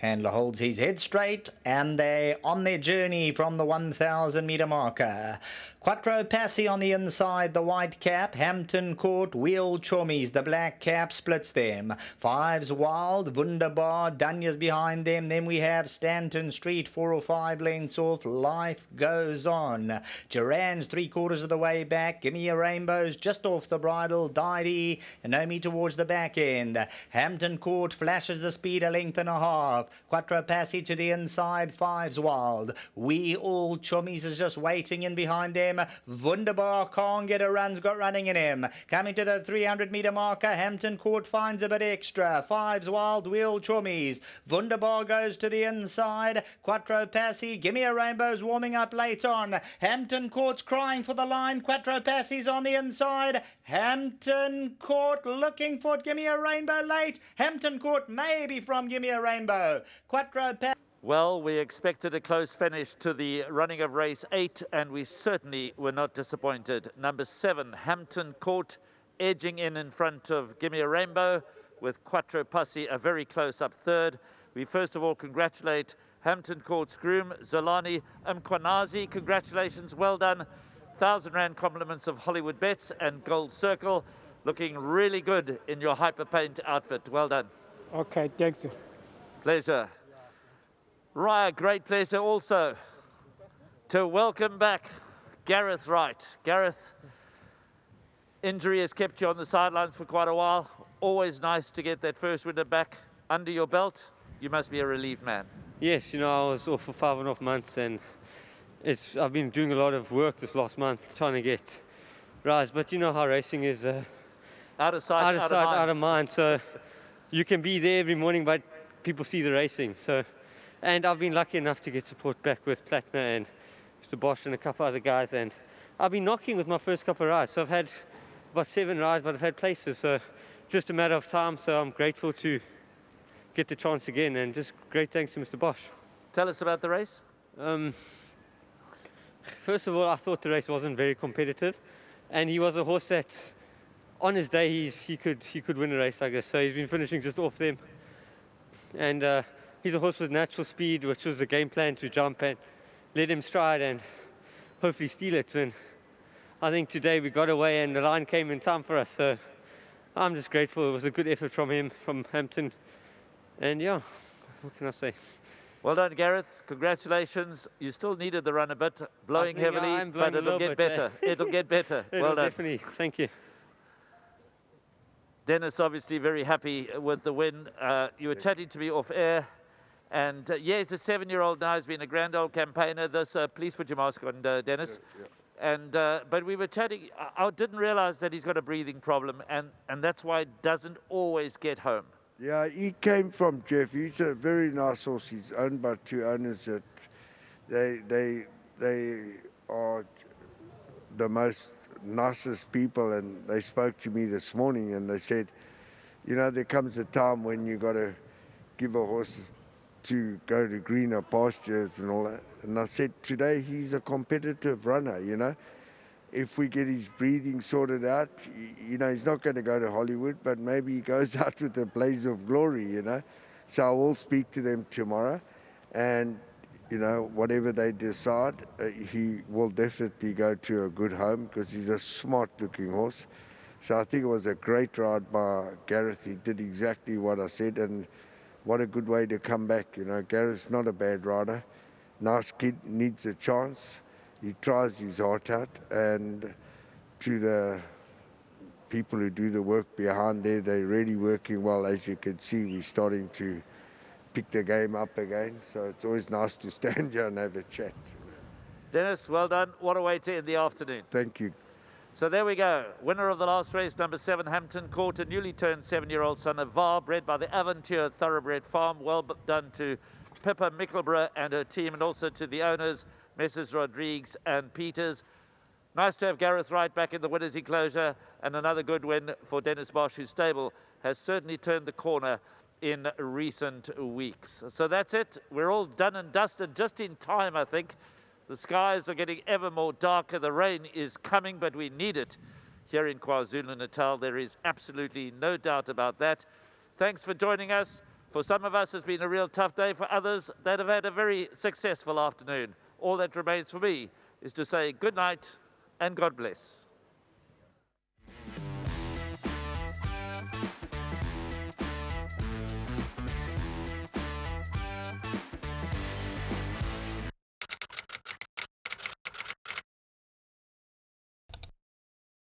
Handler holds his head straight, and they're on their journey from the 1,000 metre marker. Quattro Passi on the inside, the white cap. Hampton Court, Wheel Chummies, the black cap splits them. Fives Wild, Wunderbar, Dunya's behind them. Then we have Stanton Street, 4 or 5 lengths off. Life Goes On. Duran's 3/4 of the way back. Gimme a Rainbow's just off the bridle. Didy, Nomi towards the back end. Hampton Court flashes the speed a length and a half. Quattro Passi to the inside, Fives Wild. We All Chummies is just waiting in behind them. Wunderbar can't get a run's got running in him. Coming to the 300 metre marker, Hampton Court finds a bit extra. Fives Wild, Wheel Chummies. Wunderbar goes to the inside. Quattro Passi, Gimme a Rainbow's warming up late on. Hampton Court's crying for the line. Quattro Passi's on the inside. Hampton Court looking for it. Gimme a Rainbow late. Hampton Court maybe from Gimme a Rainbow. Quattro Passi. Well, we expected a close finish to the running of race 8, and we certainly were not disappointed. Number 7, Hampton Court, edging in front of Gimme a Rainbow, with Quattro Passi a very close up third. We first of all congratulate Hampton Court's groom, Zolani Mkwanazi. Congratulations, well done. R1,000 compliments of Hollywoodbets and Gold Circle. Looking really good in your hyperpaint outfit. Well done. Okay, thanks. Pleasure. Raya, great pleasure also to welcome back Gareth Wright. Gareth, injury has kept you on the sidelines for quite a while. Always nice to get that first winner back under your belt. You must be a relieved man. Yes, you know, I was off for 5.5 months, and I've been doing a lot of work this last month trying to get rise. But you know how racing is, out of sight, out of mind. So you can be there every morning, but people see the racing. So, and I've been lucky enough to get support back with Platner and Mr. Bosch and a couple other guys, and I've been knocking with my first couple of rides. So I've had about 7 rides, but I've had places. So just a matter of time. So I'm grateful to get the chance again, and just great thanks to Mr. Bosch. Tell us about the race. First of all, I thought the race wasn't very competitive, and he was a horse that, on his day, he could win a race like this. So he's been finishing just off them, and he's a horse with natural speed, which was the game plan, to jump and let him stride and hopefully steal it. And I think today we got away, and the line came in time for us. So I'm just grateful. It was a good effort from him, from Hampton, and yeah, what can I say? Well done, Gareth. Congratulations. You still needed the run a bit, blowing heavily, but it'll get better. It'll get better. Well done. Definitely. Thank you. Dennis, obviously very happy with the win. You were chatting to me off air, and yeah, he's a 7-year-old now. He's been a grand old campaigner. This, please put your mask on, Dennis. Yeah. And but we were chatting. I didn't realize that he's got a breathing problem, and that's why it doesn't always get home. Yeah, he came from Jeff. He's a very nice horse. He's owned by 2 owners that they are the most nicest people, and they spoke to me this morning and they said, you know, there comes a time when you got to give a horse to go to greener pastures and all that. And I said, today he's a competitive runner, you know. If we get his breathing sorted out, you know, he's not going to go to Hollywood, but maybe he goes out with a blaze of glory, you know. So I will speak to them tomorrow, and, you know, whatever they decide, he will definitely go to a good home, because he's a smart-looking horse. So I think it was a great ride by Gareth. He did exactly what I said, and what a good way to come back, you know. Gareth's not a bad rider. Nice kid, needs a chance. He tries his heart out, and to the people who do the work behind there, they're really working well. As you can see, we're starting to pick the game up again, so it's always nice to stand here and have a chat. Dennis, well done. What a way to end the afternoon. Thank you. So there we go. Winner of the last race, number 7, Hampton Court, a newly turned 7-year-old son of VAR, bred by the Aventure Thoroughbred Farm. Well done to Pippa Mickelborough and her team, and also to the owners, Messrs. Rodrigues and Peters. Nice to have Gareth Wright back in the winner's enclosure, and another good win for Dennis Bosch, whose stable has certainly turned the corner in recent weeks. So that's it. We're all done and dusted just in time, I think. The skies are getting ever more darker. The rain is coming, but we need it here in KwaZulu-Natal. There is absolutely no doubt about that. Thanks for joining us. For some of us, it's been a real tough day. For others, that have had a very successful afternoon. All that remains for me is to say good night and God bless.